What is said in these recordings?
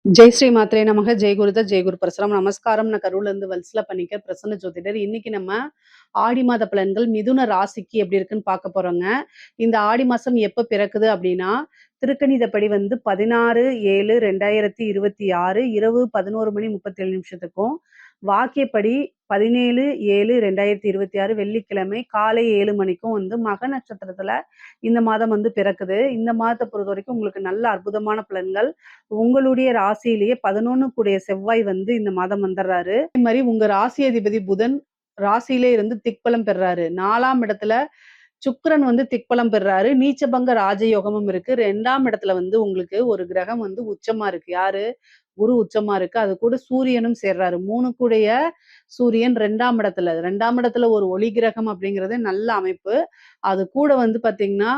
ஜெய் ஸ்ரீ மாத்ரே நமக. ஜெய் குருதத் ஜெய் குரு பரசுராம். நமஸ்காரம். நான் கரூர்ல இருந்து வல்சலா பண்ணிக்க பிரசன்ன ஜோதிடர். இன்னைக்கு நம்ம ஆடி மாத பலன்கள் மிதுன ராசிக்கு எப்படி இருக்குன்னு பார்க்க போறோங்க. இந்த ஆடி மாசம் எப்ப பிறக்குது அப்படின்னா, திருக்கணிதப்படி 16/7/2026 இரவு 11:37 வாக்கியப்படி 17/7/2026 வெள்ளிக்கிழமை காலை 7 மணிக்கும் மக நட்சத்திரத்துல இந்த மாதம் பிறக்குது. இந்த மாதத்தை பொறுத்த வரைக்கும் உங்களுக்கு நல்ல அற்புதமான பலன்கள். உங்களுடைய ராசியிலேயே 11 கூடிய செவ்வாய் இந்த மாதம் வந்துடுறாரு. அதே மாதிரி உங்க ராசி அதிபதி புதன் ராசியிலே இருந்து திக்பலம் பெறாரு. 4ஆம் இடத்துல சுக்கிரன் திக்பலம் பெறாரு. நீச்சபங்க ராஜயோகமும் இருக்கு. 2ஆம் இடத்துல உங்களுக்கு ஒரு கிரகம் உச்சமா இருக்கு. யாரு? குரு உச்சமா இருக்கு. அது கூட சூரியனும் சேர்றாரு. 3 கூடைய சூரியன் 2ஆம் இடத்துல. 2ஆம் இடத்துல ஒரு ஒளி கிரகம் அப்படிங்கிறது நல்ல அமைப்பு. அது கூட பாத்தீங்கன்னா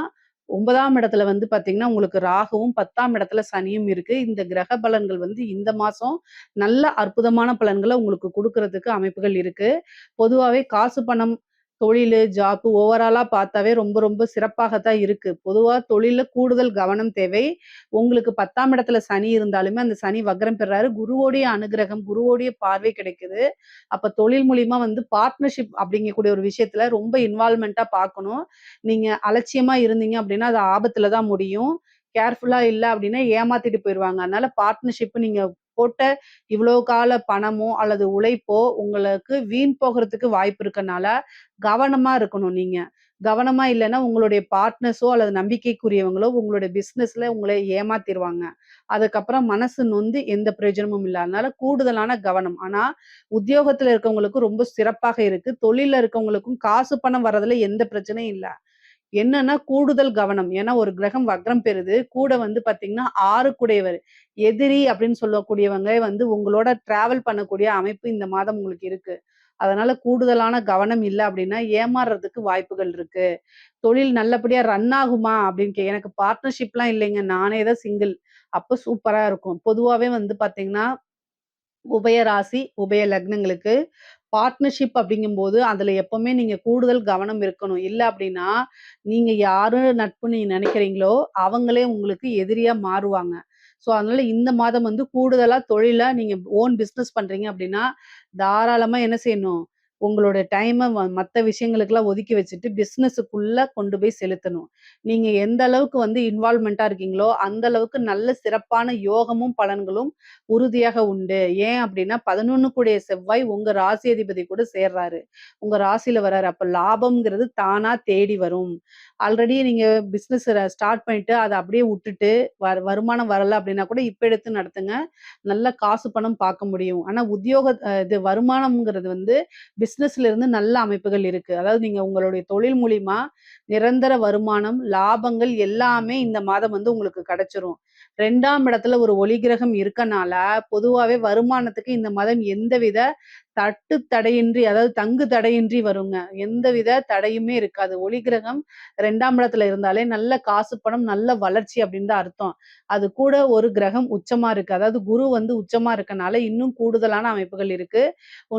9ஆம் இடத்துல பாத்தீங்கன்னா உங்களுக்கு ராகுவும் 10ஆம் இடத்துல சனியும் இருக்கு. இந்த கிரக பலன்கள் இந்த மாசம் நல்ல அற்புதமான பலன்களை உங்களுக்கு கொடுக்கறதுக்கு அமைப்புகள் இருக்கு. பொதுவாவே காசு பணம் தொழிலு ஜாப் ஓவராலா பார்த்தாவே ரொம்ப ரொம்ப சிறப்பாகத்தான் இருக்கு. பொதுவா தொழில்ல கூடுதல் கவனம் தேவை. உங்களுக்கு 10ஆம் இடத்துல சனி இருந்தாலுமே அந்த சனி வக்ரம் பெறாரு. குருவோடைய அனுகிரகம் குருவோடைய பார்வை கிடைக்குது. அப்ப தொழில் மூலியமா பார்ட்னர்ஷிப் அப்படிங்கக்கூடிய ஒரு விஷயத்துல ரொம்ப இன்வால்வ்மெண்டா பார்க்கணும். நீங்க அலட்சியமா இருந்தீங்க அப்படின்னா அது ஆபத்துல தான் முடியும். கேர்ஃபுல்லா இல்ல அப்படின்னா ஏமாத்திட்டு போயிருவாங்க. அதனால பார்ட்னர்ஷிப் நீங்க போட்ட இவ்வளோ கால பணமோ அல்லது உழைப்போ உங்களுக்கு வீண் போகிறதுக்கு வாய்ப்பு இருக்கனால கவனமா இருக்கணும் நீங்க. கவனமா இல்லைன்னா உங்களுடைய பார்ட்னர்ஸோ அல்லது நம்பிக்கைக்குரியவங்களோ உங்களுடைய பிசினஸ்ல உங்களை ஏமாத்திருவாங்க. அதுக்கப்புறம் மனசு நொந்து எந்த பிரயோஜனமும் இல்ல. அதனால கூடுதலான கவனம். ஆனா உத்தியோகத்துல இருக்கவங்களுக்கு ரொம்ப சிறப்பாக இருக்கு. தொழில்ல இருக்கவங்களுக்கும் காசு பணம் வர்றதுல எந்த பிரச்சனையும் இல்ல. என்னன்னா கூடுதல் கவனம். ஏன்னா ஒரு கிரகம் வக்ரம் பெறுது. கூட பாத்தீங்கன்னா 6 குடையவர். எதிரி அப்படின்னு சொல்லக்கூடியவங்க உங்களோட டிராவல் பண்ணக்கூடிய அமைப்பு இந்த மாதம் உங்களுக்கு இருக்கு. அதனால கூடுதலான கவனம் இல்ல அப்படின்னா ஏமாறுறதுக்கு வாய்ப்புகள் இருக்கு. தொழில் நல்லபடியா ரன் ஆகுமா அப்படின்னு எனக்கு பார்ட்னர்ஷிப்லாம் இல்லைங்க. நானே தான் சிங்கிள். அப்ப சூப்பரா இருக்கும். பொதுவாவே பாத்தீங்கன்னா உபய ராசி, உபய லக்னங்களுக்கு பார்ட்னர்ஷிப் அப்படிங்கும்போது, அதுல எப்பவுமே நீங்க கூடுதல் கவனம் இருக்கணும். இல்ல அப்படின்னா, நீங்க யாரு நட்புன்னு நீங்க நெனைக்கிறீங்களோ, அவங்களே உங்களுக்கு எதிரியா மாறுவாங்க. ஸோ, அதனால இந்த மாதம் கூடுதலா தொழிலா நீங்க ஓன் பிசினஸ் பண்றீங்க அப்படின்னா, தாராளமா என்ன செய்யணும்? உங்களோட டைம மத்த விஷயங்களுக்கெல்லாம் ஒதுக்கி வச்சுட்டு, பிசினஸுக்குள்ள கொண்டு போய் செலுத்தணும். நீங்க எந்த அளவுக்கு இன்வால்வ்மென்ட்டா இருக்கீங்களோ, அந்த அளவுக்கு நல்ல சிறப்பான யோகமும், பலன்களும் உறுதியாக உண்டு. ஏன் அப்படின்னா 11 கூடிய செவ்வாய் உங்க ராசி அதிபதி கூட சேர்றாரு. உங்க ராசியில வராரு. அப்ப லாபம்ங்கிறது தானா தேடி வரும். ஆல்ரெடி நீங்க பிசினஸ் ஸ்டார்ட் பண்ணிட்டு அத அப்படியே உட்டுட்டு வருமானம் வரல அப்படின்னா கூட இப்ப எடுத்து நடத்துங்க. நல்ல காசு பணம் பார்க்க முடியும். ஆனா உத்தியோக இது வருமானம்ங்கிறது பிசினஸ்ல இருந்து நல்ல அமைப்புகள் இருக்கு. அதாவது நீங்க உங்களுடைய தொழில் மூலியமா நிரந்தர வருமானம், லாபங்கள் எல்லாமே இந்த மாதம் உங்களுக்கு கிடைச்சிரும். 2ஆம் இடத்துல ஒரு ஒளி கிரகம் இருக்கனால, பொதுவாவே வருமானத்துக்கு இந்த மாதம் எந்தவித தட்டு தடையின்றி அதாவது தங்கு தடையின்றி வருங்க. எந்தவித தடையுமே இருக்காது. ஒளி கிரகம் 2ஆம் இடத்துல இருந்தாலே நல்ல காசு பணம், நல்ல வளர்ச்சி அப்படின்னு தான் அர்த்தம். அது கூட ஒரு கிரகம் உச்சமா இருக்கு. அதாவது குரு உச்சமா இருக்கனால இன்னும் கூடுதலான அமைப்புகள் இருக்கு.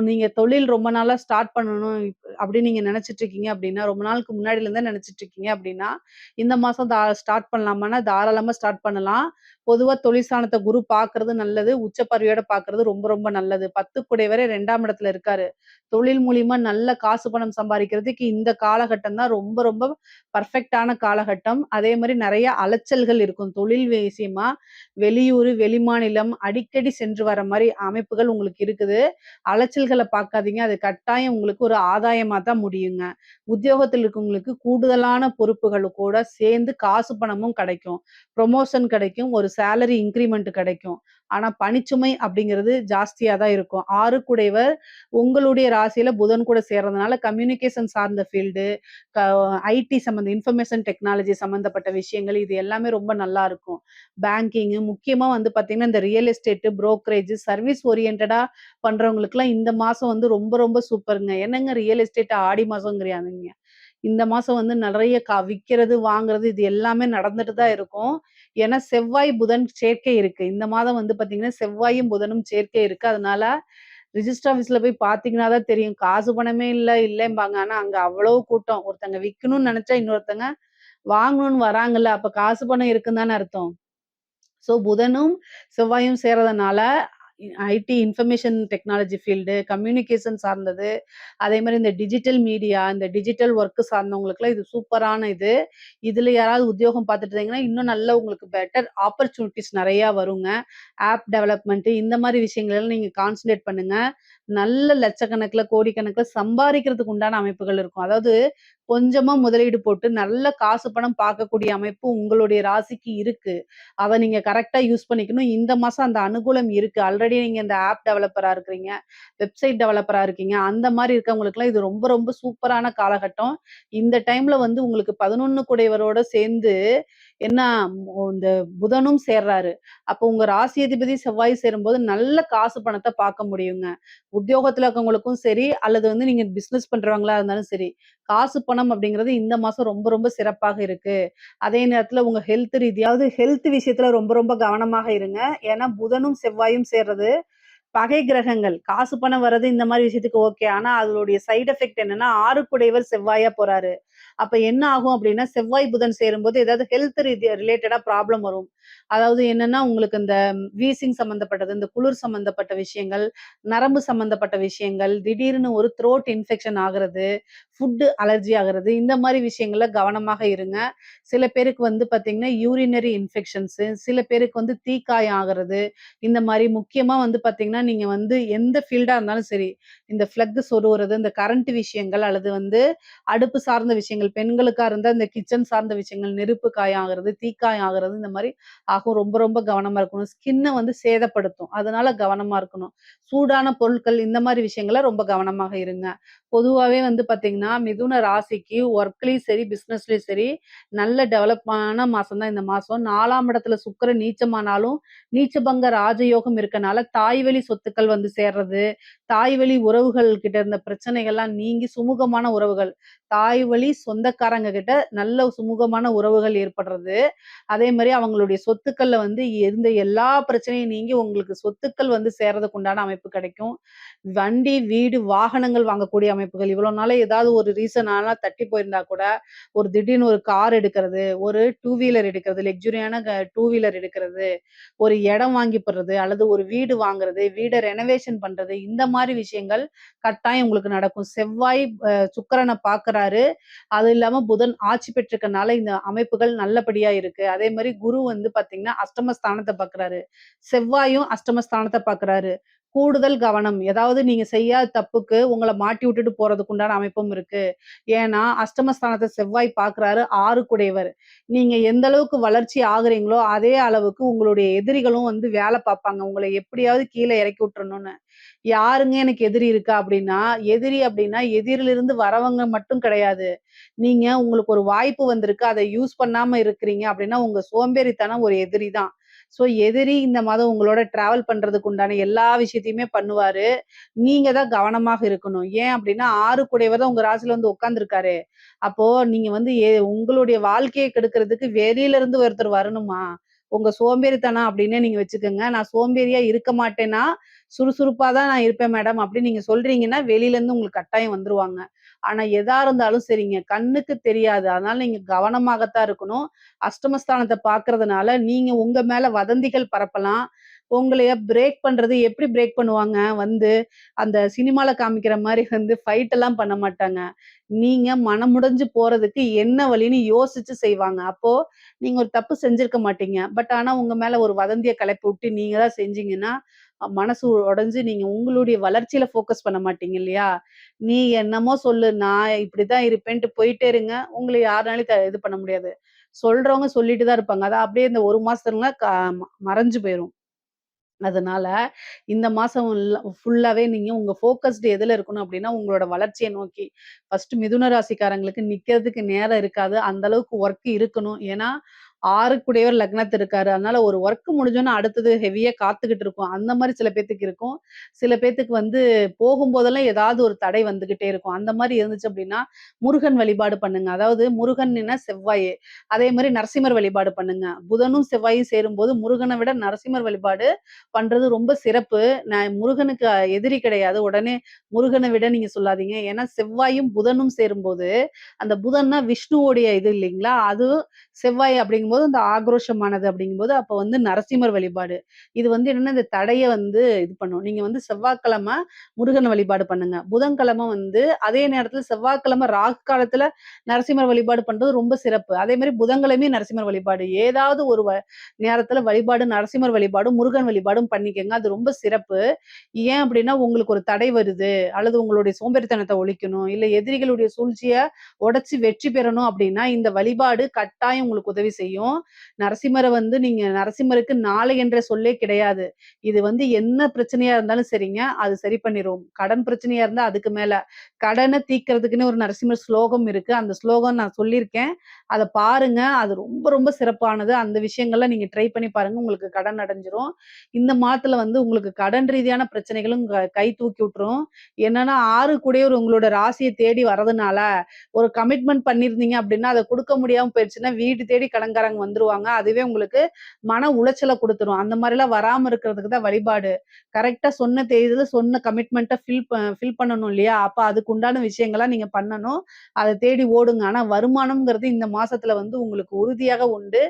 நீங்க தொழில் ரொம்ப நாளா ஸ்டார்ட் பண்ணணும் அப்படின்னு நீங்க நினைச்சிட்டு இருக்கீங்க அப்படின்னா, ரொம்ப நாளுக்கு முன்னாடில இருந்தே நினைச்சிட்டு இருக்கீங்க அப்படின்னா, இந்த மாசம் ஸ்டார்ட் பண்ணலாமான்னா தாராளமா ஸ்டார்ட் பண்ணலாம். பொதுவா தொழில் ஸ்தானத்த குரு பார்க்கறது நல்லது. உச்ச பார்வையோட பார்க்கறது ரொம்ப ரொம்ப நல்லது. 10 குடையவரே 2ஆம் இடத்துல இருக்காரு. தொழில் மூலியமா நல்ல காசு பணம் சம்பாரிக்கிறதுக்கு இந்த காலகட்டம் தான் ரொம்ப ரொம்ப பெர்ஃபெக்ட்டான காலகட்டம். அதே மாரி நெறைய அலைச்சல்கள் இருக்கும். தொழில் விஷயமா வெளியூரு, வெளிமாநிலம் அடிக்கடி சென்று வர மாரி அமைப்புகள் உங்களுக்கு இருக்குது. அலைச்சல்கள பார்க்காதீங்க. அது கட்டாயம் உங்களுக்கு ஒரு ஆதாயமா தான் முடியுங்க. உத்தியோகத்தில் இருக்கவங்களுக்கு கூடுதலான பொறுப்புகள் கூட சேர்ந்து காசு பணமும் கிடைக்கும். புரமோஷன் கிடைக்கும். ஒரு சேலரி இன்கிரிமெண்ட் கிடைக்கும். ஆனா பணிச்சுமை அப்படிங்கிறது ஜாஸ்தியா தான் இருக்கும். 6 குடையவர் உங்களுடைய ராசியில புதன் கூட சேர்றதுனால கம்யூனிகேஷன் சார்ந்த ஃபீல்டு, க ஐடி சம்மந்த இன்ஃபர்மேஷன் டெக்னாலஜி சம்மந்தப்பட்ட விஷயங்கள் இது எல்லாமே ரொம்ப நல்லா இருக்கும். பேங்கிங் முக்கியமா பார்த்தீங்கன்னா, இந்த ரியல் எஸ்டேட், புரோக்கரேஜ், சர்வீஸ் ஓரியன்டடா பண்றவங்களுக்குலாம் இந்த மாசம் ரொம்ப ரொம்ப சூப்பர்ங்க. என்னங்க ரியல் எஸ்டேட் ஆடி மாசம்ங்கிறானுங்க. இந்த மாசம் நெறைய விக்கிறது, வாங்குறது இது எல்லாமே நடந்துட்டு தான் இருக்கும். ஏன்னா செவ்வாய், புதன் சேர்க்கை இருக்கு. இந்த மாதம் பார்த்தீங்கன்னா, செவ்வாயும், புதனும் சேர்க்கை இருக்கு. அதனால ரிஜிஸ்டர் ஆஃபீஸ்ல போய் பார்த்தீங்கன்னா தான் தெரியும். காசு பணமே இல்ல, இல்லேம்பாங்க. ஆனா அங்க அவ்வளவு கூட்டம். ஒருத்தங்க விக்கணும்னு நெனச்சா இன்னொருத்தங்க வாங்கணும்னு வராங்கல்ல. அப்ப காசு பணம் இருக்குன்னு தானே அர்த்தம். ஸோ புதனும், செவ்வாயும் சேர்றதுனால IT information technology field, communication சார்ந்தது, அதேமாரி இந்த டிஜிட்டல் மீடியா, இந்த டிஜிட்டல் ஒர்க் சார்ந்தவங்களுக்குலாம் இது சூப்பரான இது. இதுல யாராவது உத்தியோகம் பார்த்துட்டு இருந்தீங்கன்னா, இன்னும் நல்ல உங்களுக்கு பெட்டர் ஆப்பர்ச்சுனிட்டீஸ் நெறையா வருங்க. ஆப் டெவலப்மெண்ட் இந்த மாரி விஷயங்களெல்லாம் நீங்க கான்சன்ட்ரேட் பண்ணுங்க. நல்ல லட்சக்கணக்குல, கோடிக்கணக்குல சம்பாரிக்கிறதுக்கு உண்டான அமைப்புகள் இருக்கும். அதாவது கொஞ்சமா முதலீடு போட்டு நல்ல காசு பணம் பார்க்கக்கூடிய அமைப்பு உங்களுடைய ராசிக்கு இருக்கு. அத நீங்க கரெக்ட்டா யூஸ் பண்ணிக்கணும். இந்த மாசம் அந்த அனுகூலம் இருக்கு. ஆல்ரெடி நீங்க இந்த ஆப் டெவலப்பரா இருக்கிறீங்க, வெப்சைட் டெவலப்பரா இருக்கீங்க. அந்த மாரி இருக்கவங்களுக்குலாம் இது ரொம்ப ரொம்ப சூப்பரான காலகட்டம். இந்த டைம்ல வந்து உங்களுக்கு 11 குடையவரோட சேர்ந்து என்ன இந்த புதனும் சேர்றாரு. அப்போ உங்க ராசி அதிபதி செவ்வாய் சேரும்போது நல்ல காசு பணத்த பார்க்க முடியுங்க. உத்தியோகத்துல இருக்கவங்களுக்கும் சரி, அல்லது வந்து நீங்க பிசினஸ் பண்றவங்களா இருந்தாலும் சரி, காசு பணம் அப்படிங்கிறது இந்த மாசம் ரொம்ப ரொம்ப சிறப்பாக இருக்கு. அதே நேரத்துல உங்க ஹெல்த் விஷயத்துல ரொம்ப ரொம்ப கவனமாக இருங்க. ஏன்னா புதனும், செவ்வாயும் சேர்றது பகை கிரகங்கள். காசு பணம் வர்றது இந்த மாரி விஷயத்துக்கு ஓகே. ஆனா அதனுடைய சைட் எஃபெக்ட் என்னன்னா, 6 குடையவர் செவ்வாயா போறாரு. அப்ப என்ன ஆகும் அப்டின்னா, செவ்வாய், புதன் சேரும்போது ஏதாவது ஹெல்த் ரிலேட்டடா ப்ராப்ளம் வரும். அதாவது என்னன்னா, உங்களுக்கு இந்த வீசிங் சம்மந்தப்பட்டது, இந்த குளிர் சம்மந்தப்பட்ட விஷயங்கள், நரம்பு சம்மந்தப்பட்ட விஷயங்கள், திடீர்னு ஒரு த்ரோட் இன்ஃபெக்ஷன் ஆகுறது, ஃபுட் அலர்ஜி ஆகுறது, இந்த மாரி விஷயங்கள்ல கவனமாக இருங்க. சில பேருக்கு வந்து பார்த்தீங்கன்னா, யூரினரி இன்ஃபெக்ஷன்ஸு, சில பேருக்கு வந்து தீக்காயம் ஆகுறது, இந்த மாரி முக்கியமா வந்து பார்த்தீங்கன்னா, நீங்க வந்து எந்த ஃபீல்டா இருந்தாலும் சரி, இந்த ஃப்ளக் சொருவுறது, இந்த கரண்ட் விஷயங்கள் அல்லது வந்து அடுப்பு சார்ந்த விஷயங்கள், பெண்களுக்கா இருந்தா இந்த கிச்சன் சார்ந்த விஷயங்கள், நெருப்பு காயம் ஆகுறது, தீக்காயம் ஆகுறது, இந்த மாரி ஆகும். ரொம்ப ரொம்ப கவனமா இருக்கணும். ஸ்கின்ன வந்து சேதப்படுத்தும். அதனால கவனமா இருக்கணும். சூடான பொருட்கள் இந்த மாரி விஷயங்கள்ல ரொம்ப கவனமாக இருங்க. பொதுவாவே வந்து பார்த்தீங்கன்னா, மிதுன ராசிக்கு ஒர்க்லயும் சரி, பிசினஸ்லயும் சரி, நல்ல டெவலப்பான மாசம் தான் இந்த மாசம். 4ஆம் இடத்துல சுக்கிரன் நீச்சமானாலும், நீச்சபங்க ராஜயோகம் இருக்கனால, தாய் வழி சொத்துக்கள் வந்து சேர்றது, தாய் வழி உறவுகள் கிட்ட இருந்த பிரச்சனைகள்லாம் நீங்கி சுமூகமான உறவுகள், தாய் வழி சொந்தக்காரங்க கிட்ட நல்ல சுமூகமான உறவுகள் ஏற்படுறது. அதே மாரி அவங்களுடைய சொத்துக்கள்ல வந்து இருந்த எல்லா பிரச்சனையும் நீங்கி உங்களுக்கு சொத்துக்கள் வந்து சேர்றதுக்கு உண்டான அமைப்பு கிடைக்கும். வண்டி, வீடு, வாகனங்கள் வாங்கக்கூடிய அமைப்புகள். இவ்வளோ நாளா ஏதாவது ஒரு ரீசனால தட்டி போயிருந்தா கூட, ஒரு திடீர்னு ஒரு கார் எடுக்கிறது, ஒரு டூ வீலர் எடுக்கிறது, லக்ஸூரியான டூ வீலர் எடுக்கிறது, ஒரு இடம் வாங்கி போடுறது, அல்லது ஒரு வீடு வாங்குறது, வீட ரெனோவேஷன் பண்றது, இந்த மாரி விஷயங்கள் கட்டாயம் உங்களுக்கு நடக்கும். செவ்வாய் சுக்கிரன பார்க்குறாரு. அது இல்லாம புதன் ஆட்சி பெற்றிருக்கனால இந்த அமைப்புகள் நல்லபடியா இருக்கு. அதே மாரி குரு வந்து பார்த்தீங்கன்னா, அஷ்டமஸ்தானத்த பார்க்குறாரு. செவ்வாயும் அஷ்டமஸ்தானத்த பார்க்குறாரு. கூடுதல் கவனம். ஏதாவது நீங்க செய்யாத தப்புக்கு உங்கள மாட்டி விட்டுட்டு போறதுக்கு உண்டான அமைப்பும் இருக்கு. ஏன்னா, அஷ்டமஸ்தானத்த செவ்வாய் பார்க்குறாரு 6 குடையவர். நீங்க எந்த அளவுக்கு வளர்ச்சி ஆகுறீங்களோ, அதே அளவுக்கு உங்களுடைய எதிரிகளும் வந்து வேல பார்ப்பாங்க. உங்கள எப்படியாவது கீழ இறக்கி விட்டுறணும்னு. யாருங்க எனக்கு எதிரி இருக்கா அப்படின்னா, எதிரி அப்படின்னா எதிரிலிருந்து வரவங்க மட்டும் கிடையாது. நீங்க உங்களுக்கு ஒரு வாய்ப்பு வந்திருக்கு. அத யூஸ் பண்ணாம இருக்கிறீங்க அப்படின்னா, உங்க சோம்பேறித்தனம் ஒரு எதிரி தான். ஸோ எதிரி இந்த மாதம் உங்களோட டிராவல் பண்றதுக்கு உண்டான எல்லா விஷயத்தையுமே பண்ணுவாரு. நீங்க தான் கவனமாக இருக்கணும். ஏன் அப்படின்னா 6 கூடையவர் தான் உங்க ராசியில வந்து உட்கார்ந்துருக்காரே. அப்போ நீங்க வந்து உங்களுடைய வாழ்க்கைய கெடுக்கிறதுக்கு வெளியில இருந்து ஒருத்தர் வரணுமா? உங்க சோம்பேறித்தனம் அப்படின்னே நீங்க வச்சுக்கங்க. நான் சோம்பேறியா இருக்க மாட்டேன்னா, சுறுசுறுப்பா தான் நான் இருப்பேன் மேடம் அப்படின்னு நீங்க சொல்றீங்கன்னா, வெளியில இருந்து உங்களுக்கு கட்டாயம் வந்துருவாங்க. ஆனா எதா இருந்தாலும் சரிங்க, கண்ணுக்கு தெரியாது. அதனால நீங்க கவனமாகத்தான் இருக்கணும். அஷ்டமஸ்தானத்த பார்க்கறதுனால, நீங்க உங்க மேல வதந்திகள் பரப்பலாம். உங்களைய பிரேக் பண்றது எப்படி பிரேக் பண்ணுவாங்க? வந்து அந்த சினிமால காமிக்கிற மாரி வந்து ஃபைட் எல்லாம் பண்ண மாட்டாங்க. நீங்க மனமுடைஞ்சு போறதுக்கு என்ன வழின்னு யோசிச்சு செய்வாங்க. அப்போ நீங்க ஒரு தப்பு செஞ்சிருக்க மாட்டீங்க. பட் ஆனா உங்க மேல ஒரு வதந்திய கிளப்பி விட்டு நீங்க தான் செஞ்சீங்கன்னா, மனசு உடைஞ்சு நீங்க உங்களுடைய வளர்ச்சியில ஃபோக்கஸ் பண்ண மாட்டீங்க இல்லையா? நீ என்னமோ சொல்லு, நான் இப்படிதான் இருப்பேன்ட்டு போயிட்டே இருங்க. உங்கள யாருனாலயும் இது பண்ண முடியாது. சொல்றவங்க சொல்லிட்டு தான் இருப்பாங்க. அது அப்படியே இந்த 1 மாசத்துல மறைஞ்சு போயிரும். அதனால இந்த மாசம் ஃபுல்லாவே நீங்க உங்க ஃபோக்கஸ்டு எதுல இருக்கணும் அப்டின்னா, உங்களோட வளர்ச்சிய நோக்கி. ஃபர்ஸ்ட்டு மிதுன ராசிக்காரங்களுக்கு நிக்கிறதுக்கு நேரம் இருக்காது. அந்த அளவுக்கு ஒர்க் இருக்கணும். ஏன்னா, 6க்குடையவர் லக்னத்துல இருக்காரு. அதனால ஒரு ஒர்க் முடிஞ்சோனே அடுத்தது ஹெவியா காத்துக்கிட்டு இருக்கும். அந்த மாரி சில பேத்துக்கு இருக்கும். சில பேத்துக்கு வந்து போகும்போதெல்லாம் ஏதாவது ஒரு தடை வந்துகிட்டே இருக்கும். அந்த மாரி இருந்துச்சு அப்டின்னா, முருகன் வழிபாடு பண்ணுங்க. அதாவது முருகன்னா செவ்வாய். அதே மாரி நரசிம்மர் வழிபாடு பண்ணுங்க. புதனும், செவ்வாயும் சேரும்போது முருகன விட நரசிம்மர் வழிபாடு பண்றது ரொம்ப சிறப்பு. நான் முருகனுக்கு எதிரி கிடையாது. உடனே முருகன விட நீங்க சொல்லாதீங்க. ஏன்னா செவ்வாயும், புதனும் சேரும்போது, அந்த புதன்னா விஷ்ணுவோடைய இது இல்லைங்களா? அது செவ்வாய் அப்படிங்கும்போது அப்படிங்கும்போது அந்த ஆக்ரோஷமானது அப்படிங்கும்போது, அப்ப வந்து நரசிம்மர் வழிபாடு. இது வந்து என்னன்னா, இந்த தடைய வந்து இது பண்ணும். நீங்க வந்து செவ்வாய்க்கிழமை முருகன் வழிபாடு பண்ணுங்க. புதன்கிழமை வந்து அதே நேரத்துல செவ்வாய்க்கிழமை ராகு காலத்துல நரசிம்மர் வழிபாடு பண்றது ரொம்ப சிறப்பு. அதே மாரி புதன்கிழமையும் நரசிம்மர் வழிபாடு. ஏதாவது ஒரு நேரத்துல வழிபாடு நரசிம்மர் வழிபாடும், முருகன் வழிபாடும் பண்ணிக்கங்க. அது ரொம்ப சிறப்பு. ஏன் அப்படின்னா, உங்களுக்கு ஒரு தடை வருது, அல்லது உங்களுடைய சோம்பேறித்தனத்த ஒழிக்கணும், இல்ல எதிரிகளுடைய சூழ்ச்சிய உடைச்சு வெற்றி பெறணும் அப்படின்னா, இந்த வழிபாடு கட்டாயம் உங்களுக்கு உதவி செய்யும். நரசிம்மர வந்து நீங்க நரசிம்மருக்கு நாளை என்ற சொல்லே கிடையாது. இது வந்து என்ன பிரச்சனையா இருந்தாலும் சரிங்க, அது சரி பண்ணிரும். கடன் பிரச்சனையா இருந்தா அதுக்கு மேல. கடன தீர்க்கிறதுக்குன்னு ஒரு நரசிம்மர் ஸ்லோகம் இருக்கு. அந்த ஸ்லோகம் நான் சொல்லியிருக்கேன். அத பாருங்க. அது ரொம்ப ரொம்ப சிறப்பானது. அந்த விஷயங்கள்லாம் நீங்க ட்ரை பண்ணி பாருங்க. உங்களுக்கு கடன் அடைஞ்சிரும். இந்த மாதத்துல வந்து உங்களுக்கு கடன் ரீதியான பிரச்சனைகளும் கை தூக்கி விட்டுரும். என்னன்னா 6 கூடயோர் உங்களோட ராசிய தேடி வரதுனால, ஒரு கமிட்மெண்ட் பண்ணியிருந்தீங்க அப்படின்னா, அத குடுக்க முடியாம போயிருச்சுன்னா, வீடு தேடி கடன்காரங்க வந்துருவாங்க. அதுவே உங்களுக்கு மன உளைச்சல குடுத்துரும். அந்த மாரிலாம் வராம இருக்கிறதுக்கு தான் வழிபாடு. கரெக்ட்டா சொன்ன தேதியில சொன்ன கமிட்மெண்ட்ட ஃபில் பண்ணணும் இல்லையா? அப்ப அதுக்கு உண்டான விஷயங்கள நீங்க பண்ணணும். அத தேடி ஓடுங்க. ஆனா வருமானம்ங்கிறது இந்த மாசத்துல வந்து உங்களுக்கு உறுதியாக உண்டு.